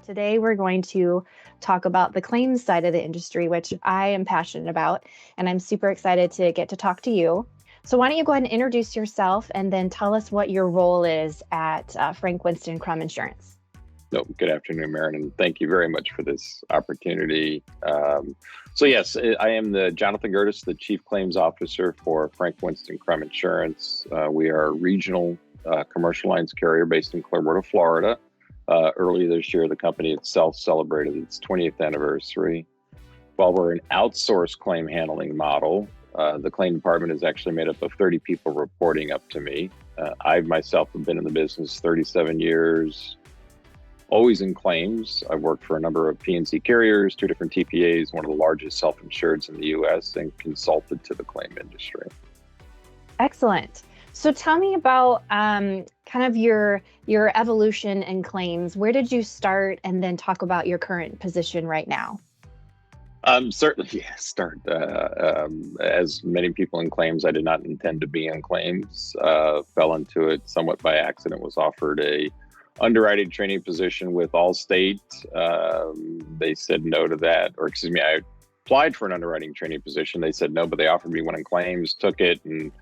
Today, we're going to talk about the claims side of the industry, which I am passionate about, and I'm super excited to get to talk to you. So why don't you go ahead and introduce yourself and then tell us what your role is at Frank Winston Crum Insurance. No, good afternoon, Maren, and thank you very much for this opportunity. Yes, I am the Jonathan Gerdes, the Chief Claims Officer for Frank Winston Crum Insurance. We are a regional commercial lines carrier based in Clearwater, Florida. Earlier this year, the company itself celebrated its 20th anniversary. While we're an outsourced claim handling model, the claim department is actually made up of 30 people reporting up to me. I myself have been in the business 37 years. Always in claims. I've worked for a number of P&C carriers, 2 different TPAs, one of the largest self-insureds in the U.S., and consulted to the claim industry. Excellent. So tell me about kind of your evolution in claims. Where did you start? And then talk about your current position right now. Certainly, start. As many people in claims, I did not intend to be in claims. Fell into it somewhat by accident, was offered a underwriting training position with Allstate. They said no to that, I applied for an underwriting training position. They said no, but they offered me one in claims, took it. And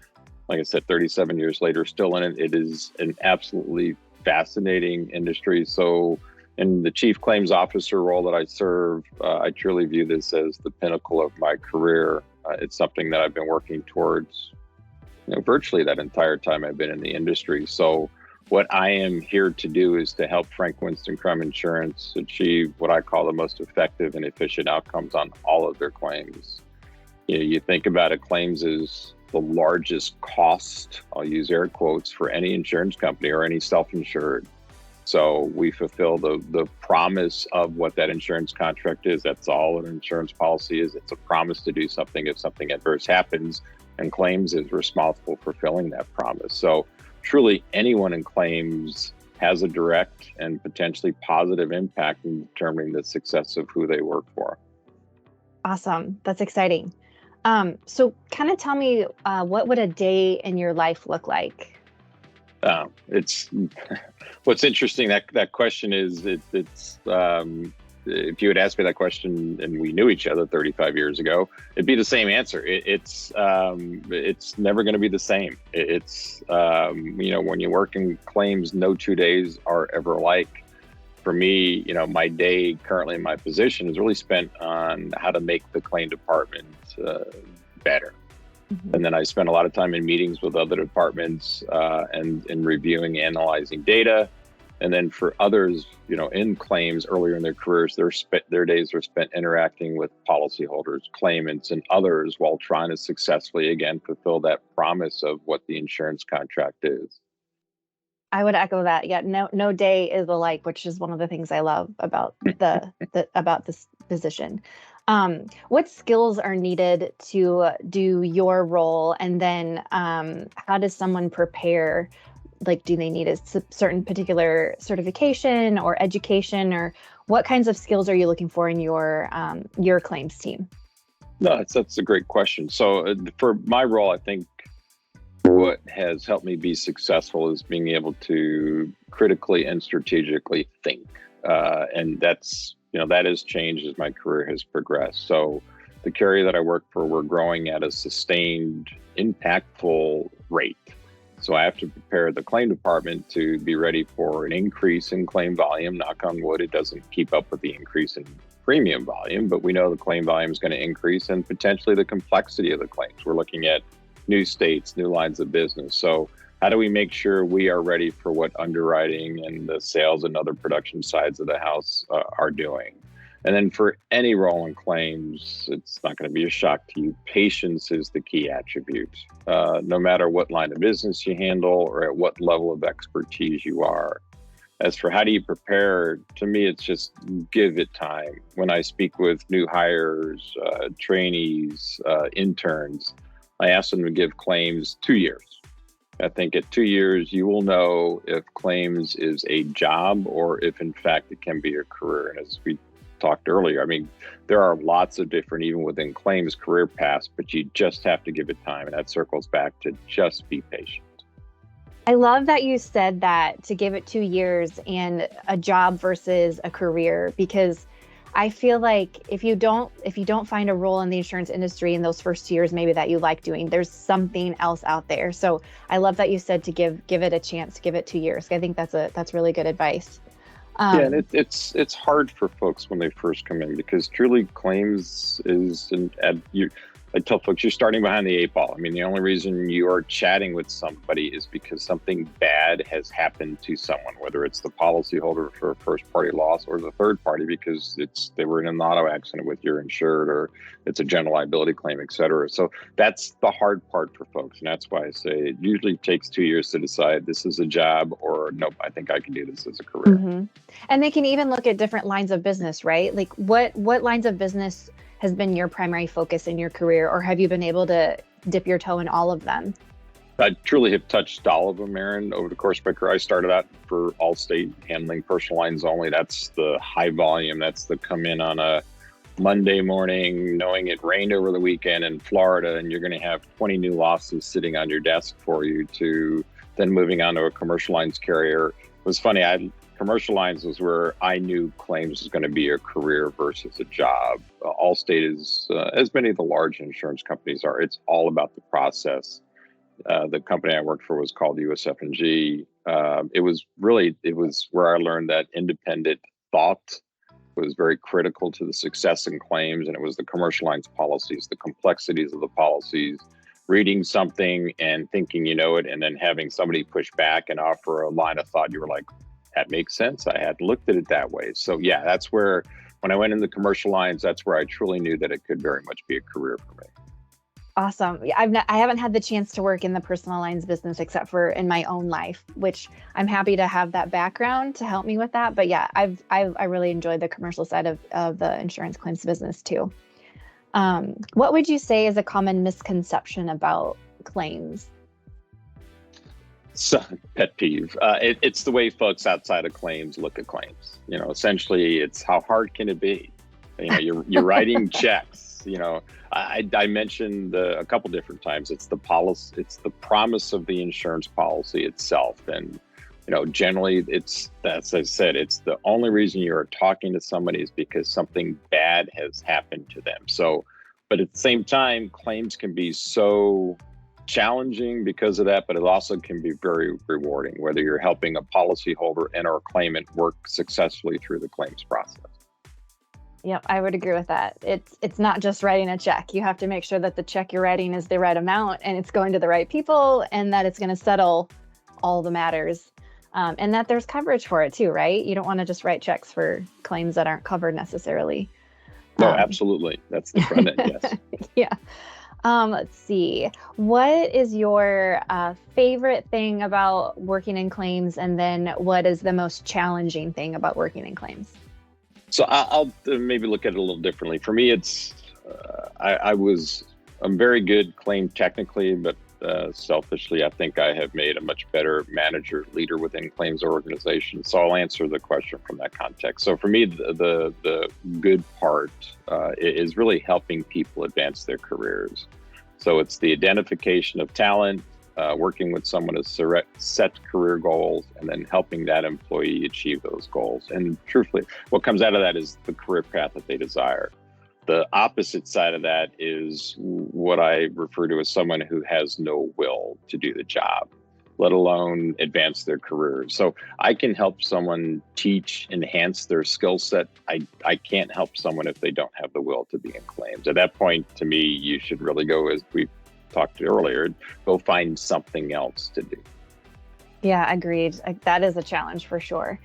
like I said, 37 years later, still in it. It is an absolutely fascinating industry. So in the chief claims officer role that I serve, I truly view this as the pinnacle of my career. It's something that I've been working towards, virtually that entire time I've been in the industry. So what I am here to do is to help Frank Winston Crum Insurance achieve what I call the most effective and efficient outcomes on all of their claims. You think about it, claims is the largest cost, I'll use air quotes, for any insurance company or any self-insured. So we fulfill the promise of what that insurance contract is. That's all an insurance policy is. It's a promise to do something if something adverse happens, and claims is responsible for fulfilling that promise. So truly anyone in claims has a direct and potentially positive impact in determining the success of who they work for. Awesome. That's exciting. So kind of tell me, what would a day in your life look like? It's what's interesting. That question is it's if you had asked me that question and we knew each other 35 years ago, it'd be the same answer. It's never going to be the same. It's when you work in claims, no 2 days are ever alike. For me, my day currently in my position is really spent on how to make the claim department better. Mm-hmm. And then I spend a lot of time in meetings with other departments and in reviewing, analyzing data. And then for others, in claims earlier in their careers, their days are spent interacting with policyholders, claimants, and others while trying to successfully, again, fulfill that promise of what the insurance contract is. I would echo that. Yeah, no day is alike, which is one of the things I love about about this position. What skills are needed to do your role, and then how does someone prepare? Like, do they need a certain particular certification or education, or what kinds of skills are you looking for in your claims team? No, that's a great question. So for my role, I think what has helped me be successful is being able to critically and strategically think. And that has changed as my career has progressed. So the carrier that I work for, we're growing at a sustained, impactful rate. So I have to prepare the claim department to be ready for an increase in claim volume. Knock on wood, it doesn't keep up with the increase in premium volume, but we know the claim volume is going to increase, and potentially the complexity of the claims. We're looking at new states, new lines of business. So how do we make sure we are ready for what underwriting and the sales and other production sides of the house are doing? And then for any role in claims, it's not going to be a shock to you. Patience is the key attribute. No matter what line of business you handle or at what level of expertise you are. As for how do you prepare, to me, it's just give it time. When I speak with new hires, trainees, interns, I ask them to give claims 2 years. I think at 2 years, you will know if claims is a job or if, in fact, it can be a career. And as we talked earlier, there are lots of different, even within claims, career paths, but you just have to give it time. And that circles back to just be patient. I love that you said that to give it 2 years and a job versus a career, because I feel like if you don't find a role in the insurance industry in those first 2 years, maybe that you like doing, there's something else out there. So I love that you said to give it a chance, give it 2 years. I think that's really good advice. Yeah, and Um, it's hard for folks when they first come in because truly claims is I tell folks you're starting behind the eight ball. I mean, the only reason you are chatting with somebody is because something bad has happened to someone, whether it's the policyholder for a first party loss or the third party because they were in an auto accident with your insured, or it's a general liability claim, et cetera. So that's the hard part for folks. And that's why I say it usually takes 2 years to decide this is a job or nope, I think I can do this as a career. mhm. And they can even look at different lines of business, right? Like what lines of business has been your primary focus in your career, or have you been able to dip your toe in all of them? I truly have touched all of them, Aaron, over the course of my career. I started out for Allstate, handling personal lines only. That's the high volume. That's the come in on a Monday morning, knowing it rained over the weekend in Florida, and you're going to have 20 new losses sitting on your desk for you, to then moving on to a commercial lines carrier. It was funny. Commercial lines was where I knew claims was going to be a career versus a job. Allstate is, as many of the large insurance companies are, it's all about the process. The company I worked for was called USF&G. It was where I learned that independent thought was very critical to the success in claims, and it was the commercial lines policies, the complexities of the policies, reading something and thinking you know it, and then having somebody push back and offer a line of thought. You were like, that makes sense. I hadn't looked at it that way. So yeah, that's where when I went into commercial lines, that's where I truly knew that it could very much be a career for me. Awesome. Yeah, I haven't had the chance to work in the personal lines business except for in my own life, which I'm happy to have that background to help me with that. But yeah, I really enjoyed the commercial side of the insurance claims business too. What would you say is a common misconception about claims? So, pet peeve. It's the way folks outside of claims look at claims. Essentially, it's how hard can it be? You're writing checks. I mentioned a couple different times. It's the policy. It's the promise of the insurance policy itself, and generally, as I said, it's the only reason you're talking to somebody is because something bad has happened to them. So, but at the same time, claims can be so challenging because of that, but it also can be very rewarding, whether you're helping a policyholder and or a claimant work successfully through the claims process. Yep, I would agree with that. It's not just writing a check. You have to make sure that the check you're writing is the right amount and it's going to the right people and that it's going to settle all the matters. And that there's coverage for it too, right? You don't want to just write checks for claims that aren't covered necessarily. No, Um, absolutely. That's the front end, yes. yeah. Let's see. What is your favorite thing about working in claims? And then what is the most challenging thing about working in claims? So I'll maybe look at it a little differently. For me, I'm very good claim technically, but selfishly, I think I have made a much better manager leader within claims organizations. So I'll answer the question from that context. So for me, the good part is really helping people advance their careers. So it's the identification of talent, working with someone to set career goals, and then helping that employee achieve those goals. And truthfully, what comes out of that is the career path that they desire. The opposite side of that is what I refer to as someone who has no will to do the job, let alone advance their career. So I can help someone teach, enhance their skill set. I can't help someone if they don't have the will to be in claims. At that point, to me, you should really go, as we talked earlier, go find something else to do. Yeah, agreed. That is a challenge for sure.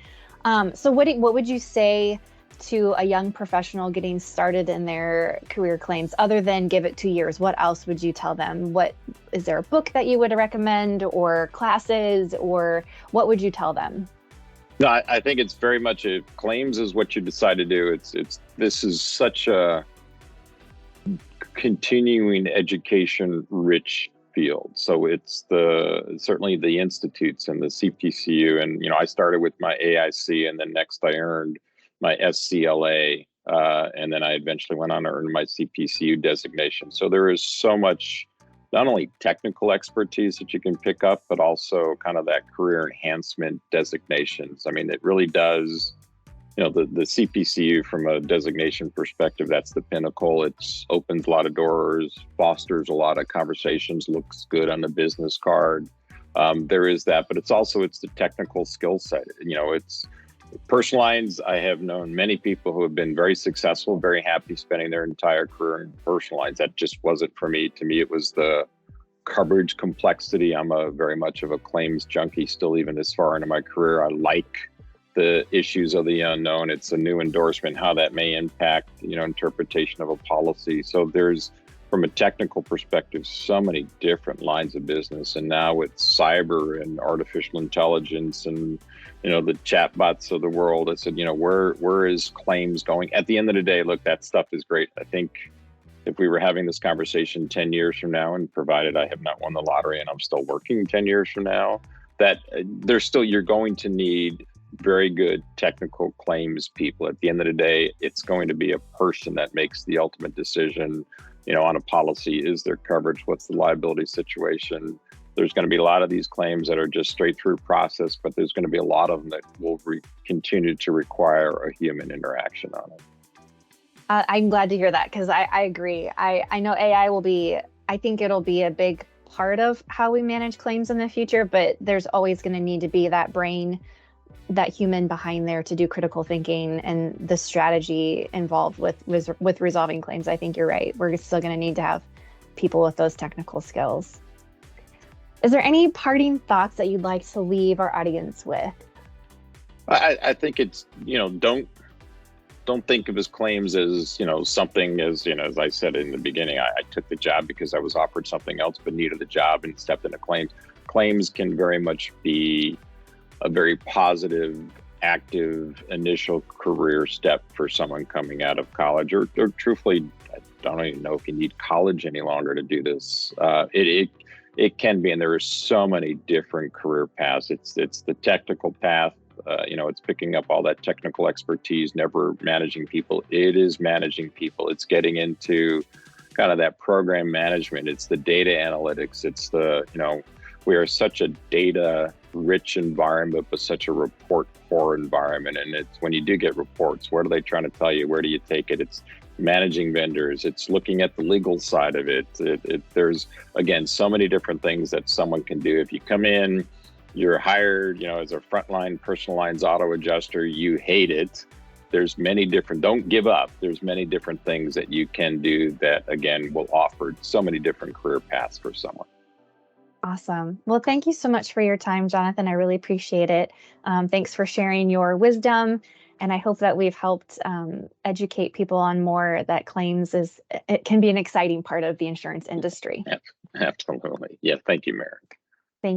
So what would you say to a young professional getting started in their career claims, other than give it 2 years? What else would you tell them? What is there a book that you would recommend, or classes, or what would you tell them? No, I think it's very much claims is what you decide to do. This is such a continuing education rich field. So it's certainly the institutes and the CPCU, and I started with my AIC, and then next I earned my SCLA, and then I eventually went on to earn my CPCU designation. So there is so much not only technical expertise that you can pick up, but also kind of that career enhancement designations. I mean, it really does, the CPCU from a designation perspective, that's the pinnacle. It opens a lot of doors, fosters a lot of conversations, looks good on the business card. There is that, but it's the technical skill set. It's personal lines. I have known many people who have been very successful, very happy spending their entire career in personal lines. That just wasn't for me. To me, it was the coverage complexity. I'm very much of a claims junkie still, even this far into my career. I like the issues of the unknown. It's a new endorsement, how that may impact, interpretation of a policy. So there's, from a technical perspective, so many different lines of business. And now with cyber and artificial intelligence and, the chatbots of the world, I said, where is claims going? At the end of the day, look, that stuff is great. I think if we were having this conversation 10 years from now, and provided I have not won the lottery and I'm still working 10 years from now, that you're going to need very good technical claims people. At the end of the day, it's going to be a person that makes the ultimate decision, on a policy. Is there coverage? What's the liability situation? There's going to be a lot of these claims that are just straight through process, but there's going to be a lot of them that will continue to require a human interaction on it. I'm glad to hear that, because I agree. I know I think it'll be a big part of how we manage claims in the future, but there's always going to need to be that brain, that human behind there to do critical thinking and the strategy involved with resolving claims. I think you're right. We're still going to need to have people with those technical skills. Is there any parting thoughts that you'd like to leave our audience with? I think it's, don't think of his claims as, something as, as I said in the beginning, I took the job because I was offered something else but needed the job and stepped into claims. Claims can very much be a very positive, active initial career step for someone coming out of college, or truthfully, I don't even know if you need college any longer to do this. It can be, and there are so many different career paths. It's the technical path. It's picking up all that technical expertise, never managing people. It is managing people. It's getting into kind of that program management. It's the data analytics. It's we are such a data rich environment, but such a report poor environment. And it's when you do get reports, what are they trying to tell you? Where do you take it? It's managing vendors. It's looking at the legal side of it. There's, again, so many different things that someone can do. If you come in, you're hired, as a frontline personal lines auto adjuster, you hate it. There's many different, don't give up. There's many different things that you can do that, again, will offer so many different career paths for someone. Awesome. Well, thank you so much for your time, Jonathan. I really appreciate it. Thanks for sharing your wisdom. And I hope that we've helped educate people on more that claims it can be an exciting part of the insurance industry. Absolutely. Yeah. Thank you, Merrick.